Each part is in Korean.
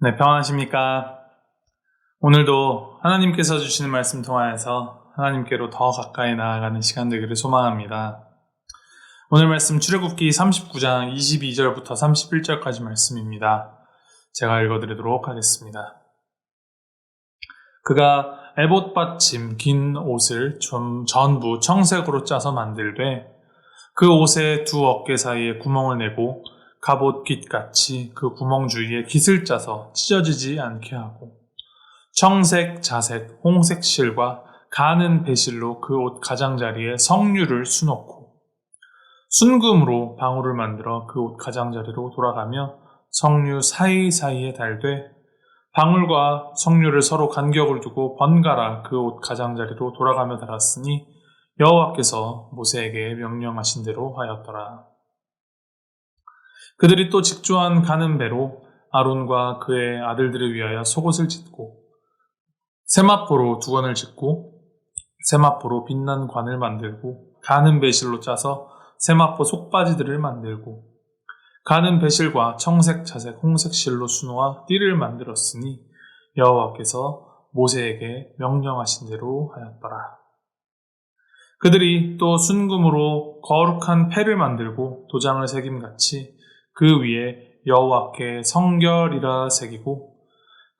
네, 평안하십니까? 오늘도 하나님께서 주시는 말씀 통하여서 하나님께로 더 가까이 나아가는 시간 되기를 소망합니다. 오늘 말씀 출애굽기 39장 22절부터 31절까지 말씀입니다. 제가 읽어드리도록 하겠습니다. 그가 에봇 받침 긴 옷을 전부 청색으로 짜서 만들되 그 옷의 두 어깨 사이에 구멍을 내고 갑옷 깃같이 그 구멍 주위에 깃을 짜서 찢어지지 않게 하고 청색, 자색, 홍색 실과 가는 배실로 그 옷 가장자리에 성류를 수놓고 순금으로 방울을 만들어 그 옷 가장자리로 돌아가며 성류 사이사이에 달되 방울과 성류를 서로 간격을 두고 번갈아 그 옷 가장자리로 돌아가며 달았으니 여호와께서 모세에게 명령하신 대로 하였더라. 그들이 또 직조한 가는 배로 아론과 그의 아들들을 위하여 속옷을 짓고 세마포로 두건을 짓고 세마포로 빛난 관을 만들고 가는 배실로 짜서 세마포 속바지들을 만들고 가는 배실과 청색, 자색, 홍색 실로 수놓아 띠를 만들었으니 여호와께서 모세에게 명령하신 대로 하였더라. 그들이 또 순금으로 거룩한 패를 만들고 도장을 새김같이 그 위에 여호와께 성결이라 새기고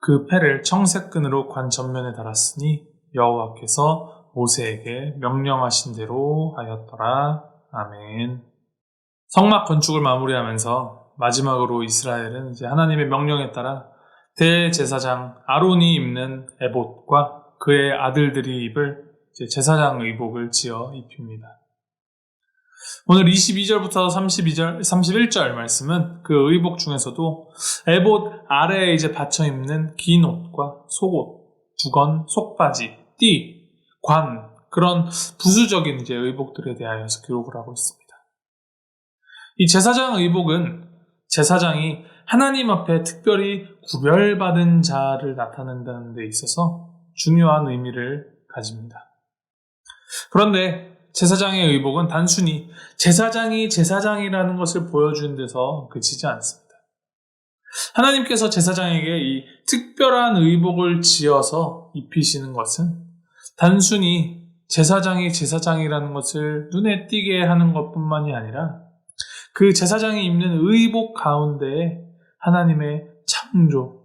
그 패를 청색 끈으로 관 전면에 달았으니 여호와께서 모세에게 명령하신 대로 하였더라. 아멘. 성막 건축을 마무리하면서 마지막으로 이스라엘은 이제 하나님의 명령에 따라 대제사장 아론이 입는 에봇과 그의 아들들이 입을 제사장 의복을 지어 입힙니다. 오늘 22절부터 31절 말씀은 그 의복 중에서도 에봇 아래에 이제 받쳐 입는 긴 옷과 속옷, 두건, 속바지, 띠, 관, 그런 부수적인 이제 의복들에 대하여서 기록을 하고 있습니다. 이 제사장 의복은 제사장이 하나님 앞에 특별히 구별받은 자를 나타낸다는 데 있어서 중요한 의미를 가집니다. 그런데 제사장의 의복은 단순히 제사장이 제사장이라는 것을 보여주는 데서 그치지 않습니다. 하나님께서 제사장에게 이 특별한 의복을 지어서 입히시는 것은 단순히 제사장이 제사장이라는 것을 눈에 띄게 하는 것뿐만이 아니라 그 제사장이 입는 의복 가운데에 하나님의 창조,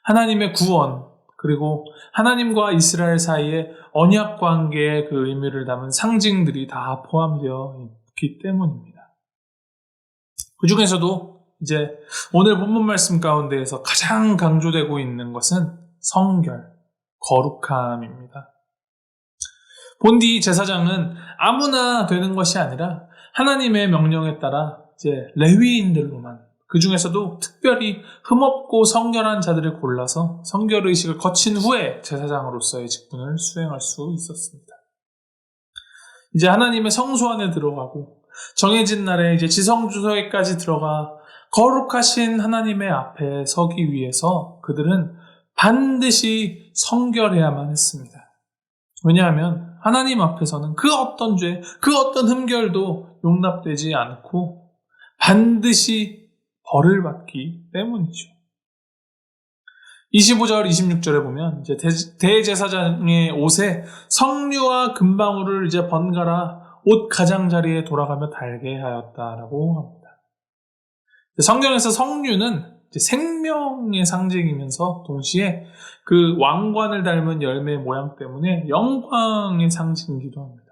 하나님의 구원, 그리고 하나님과 이스라엘 사이의 언약 관계의 그 의미를 담은 상징들이 다 포함되어 있기 때문입니다. 그 중에서도 이제 오늘 본문 말씀 가운데에서 가장 강조되고 있는 것은 성결, 거룩함입니다. 본디 제사장은 아무나 되는 것이 아니라 하나님의 명령에 따라 이제 레위인들로만, 그 중에서도 특별히 흠없고 성결한 자들을 골라서 성결의식을 거친 후에 제사장으로서의 직분을 수행할 수 있었습니다. 이제 하나님의 성소 안에 들어가고 정해진 날에 이제 지성주소에까지 들어가 거룩하신 하나님의 앞에 서기 위해서 그들은 반드시 성결해야만 했습니다. 왜냐하면 하나님 앞에서는 그 어떤 죄, 그 어떤 흠결도 용납되지 않고 반드시 벌을 받기 때문이죠. 25절, 26절에 보면 이제 대제사장의 옷에 성류와 금방울을 이제 번갈아 옷 가장자리에 돌아가며 달게 하였다라고 합니다. 성경에서 성류는 이제 생명의 상징이면서 동시에 그 왕관을 닮은 열매 모양 때문에 영광의 상징이기도 합니다.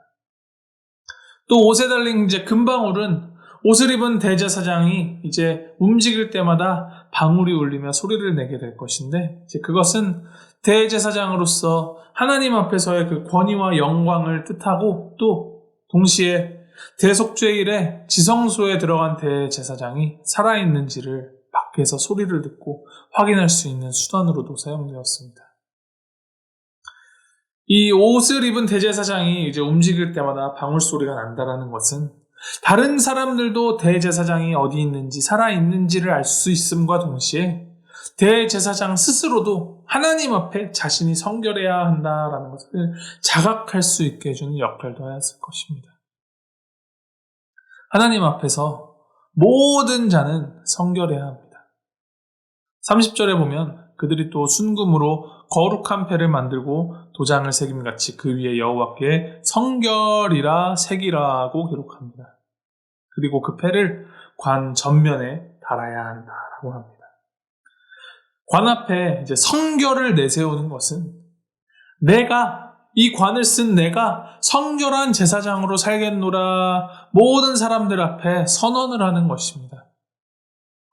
또 옷에 달린 이제 금방울은 옷을 입은 대제사장이 이제 움직일 때마다 방울이 울리며 소리를 내게 될 것인데, 이제 그것은 대제사장으로서 하나님 앞에서의 그 권위와 영광을 뜻하고, 또 동시에 대속죄일에 지성소에 들어간 대제사장이 살아있는지를 밖에서 소리를 듣고 확인할 수 있는 수단으로도 사용되었습니다. 이 옷을 입은 대제사장이 이제 움직일 때마다 방울 소리가 난다라는 것은 다른 사람들도 대제사장이 어디 있는지 살아있는지를 알 수 있음과 동시에 대제사장 스스로도 하나님 앞에 자신이 성결해야 한다라는 것을 자각할 수 있게 해주는 역할도 하였을 것입니다. 하나님 앞에서 모든 자는 성결해야 합니다. 30절에 보면 그들이 또 순금으로 거룩한 패를 만들고 도장을 새김같이 그 위에 여호와께 성결이라 새기라고 기록합니다. 그리고 그 패를 관 전면에 달아야 한다라고 합니다. 관 앞에 이제 성결을 내세우는 것은 이 관을 쓴 내가 성결한 제사장으로 살겠노라 모든 사람들 앞에 선언을 하는 것입니다.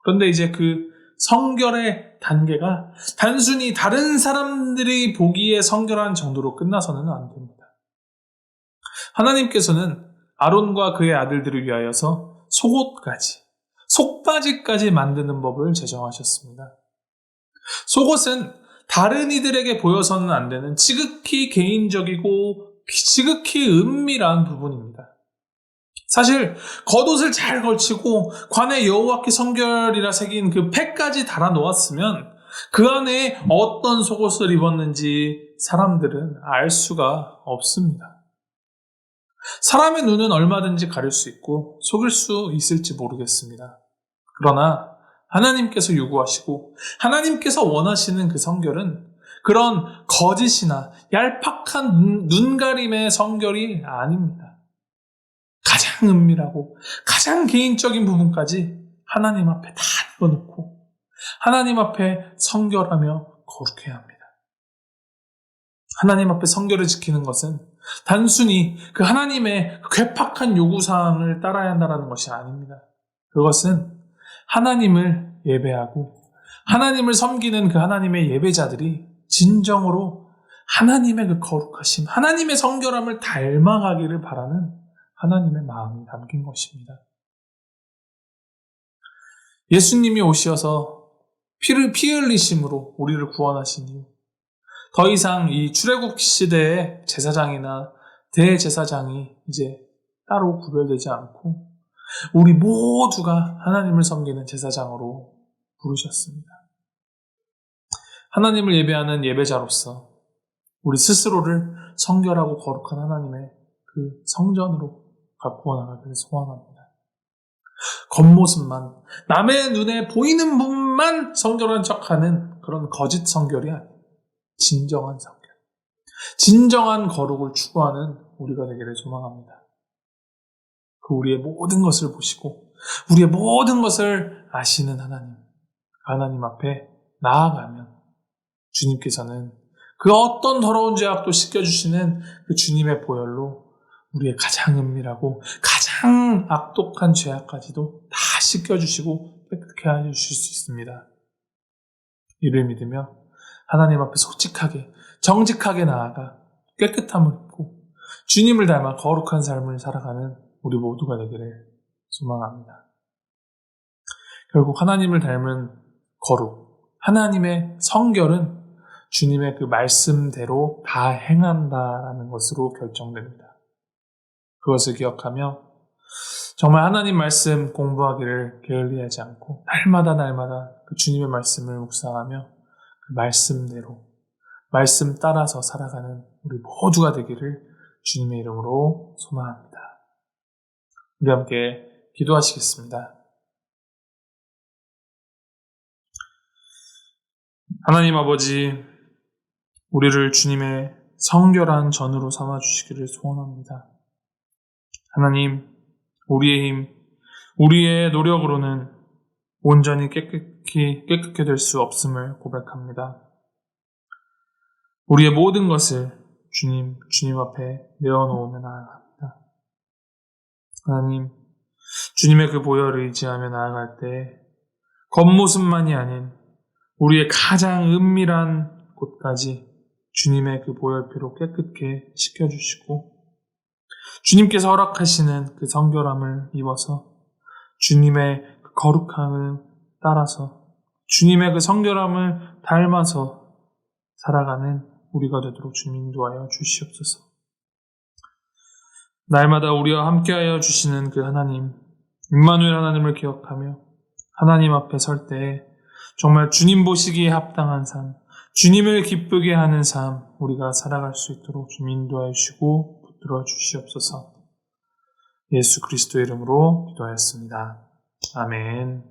그런데 이제 그 성결의 단계가 단순히 다른 사람들이 보기에 성결한 정도로 끝나서는 안 됩니다. 하나님께서는 아론과 그의 아들들을 위하여서 속옷까지, 속바지까지 만드는 법을 제정하셨습니다. 속옷은 다른 이들에게 보여서는 안 되는 지극히 개인적이고 지극히 은밀한 부분입니다. 사실 겉옷을 잘 걸치고 관에 여호와께 성결이라 새긴 그 패까지 달아 놓았으면 그 안에 어떤 속옷을 입었는지 사람들은 알 수가 없습니다. 사람의 눈은 얼마든지 가릴 수 있고 속일 수 있을지 모르겠습니다. 그러나 하나님께서 요구하시고 하나님께서 원하시는 그 성결은 그런 거짓이나 얄팍한 눈가림의 성결이 아닙니다. 가장 은밀하고 가장 개인적인 부분까지 하나님 앞에 다 내어놓고 하나님 앞에 성결하며 거룩해야 합니다. 하나님 앞에 성결을 지키는 것은 단순히 그 하나님의 괴팍한 요구사항을 따라야 한다는 것이 아닙니다. 그것은 하나님을 예배하고 하나님을 섬기는 그 하나님의 예배자들이 진정으로 하나님의 그 거룩하심, 하나님의 성결함을 닮아가기를 바라는 하나님의 마음이 담긴 것입니다. 예수님이 오셔서 피 흘리심으로 우리를 구원하신 이후 더 이상 이 출애굽 시대의 제사장이나 대제사장이 이제 따로 구별되지 않고 우리 모두가 하나님을 섬기는 제사장으로 부르셨습니다. 하나님을 예배하는 예배자로서 우리 스스로를 성결하고 거룩한 하나님의 그 성전으로 갖고 나가기를 소원합니다. 겉모습만, 남의 눈에 보이는 부분만 성결한 척하는 그런 거짓 성결이 아니에요. 진정한 성결, 진정한 거룩을 추구하는 우리가 되기를 소망합니다. 그 우리의 모든 것을 보시고 우리의 모든 것을 아시는 하나님 앞에 나아가면 주님께서는 그 어떤 더러운 죄악도 씻겨주시는 그 주님의 보혈로 우리의 가장 은밀하고 가장 악독한 죄악까지도 다 씻겨주시고 깨끗게 해주실 수 있습니다. 이를 믿으며 하나님 앞에 솔직하게 정직하게 나아가 깨끗함을 입고 주님을 닮아 거룩한 삶을 살아가는 우리 모두가 되기를 소망합니다. 결국 하나님을 닮은 거룩, 하나님의 성결은 주님의 그 말씀대로 다 행한다라는 것으로 결정됩니다. 그것을 기억하며 정말 하나님 말씀 공부하기를 게을리하지 않고 날마다 그 주님의 말씀을 묵상하며 그 말씀대로 말씀 따라서 살아가는 우리 모두가 되기를 주님의 이름으로 소망합니다. 우리 함께 기도하시겠습니다. 하나님 아버지, 우리를 주님의 성결한 전으로 삼아주시기를 소원합니다. 하나님, 우리의 힘, 우리의 노력으로는 온전히 깨끗게 될 수 없음을 고백합니다. 우리의 모든 것을 주님 앞에 내어놓으며 나아갑니다. 하나님, 주님의 그 보혈을 의지하며 나아갈 때 겉모습만이 아닌 우리의 가장 은밀한 곳까지 주님의 그 보혈피로 깨끗게 씻겨주시고 주님께서 허락하시는 그 성결함을 입어서 주님의 그 거룩함을 따라서 주님의 그 성결함을 닮아서 살아가는 우리가 되도록 주님 인도하여 주시옵소서. 날마다 우리와 함께하여 주시는 그 하나님, 임마누엘 하나님을 기억하며 하나님 앞에 설 때 정말 주님 보시기에 합당한 삶, 주님을 기쁘게 하는 삶 우리가 살아갈 수 있도록 주님 인도하여 주시고 붙들어 주시옵소서. 예수 그리스도의 이름으로 기도하였습니다. 아멘.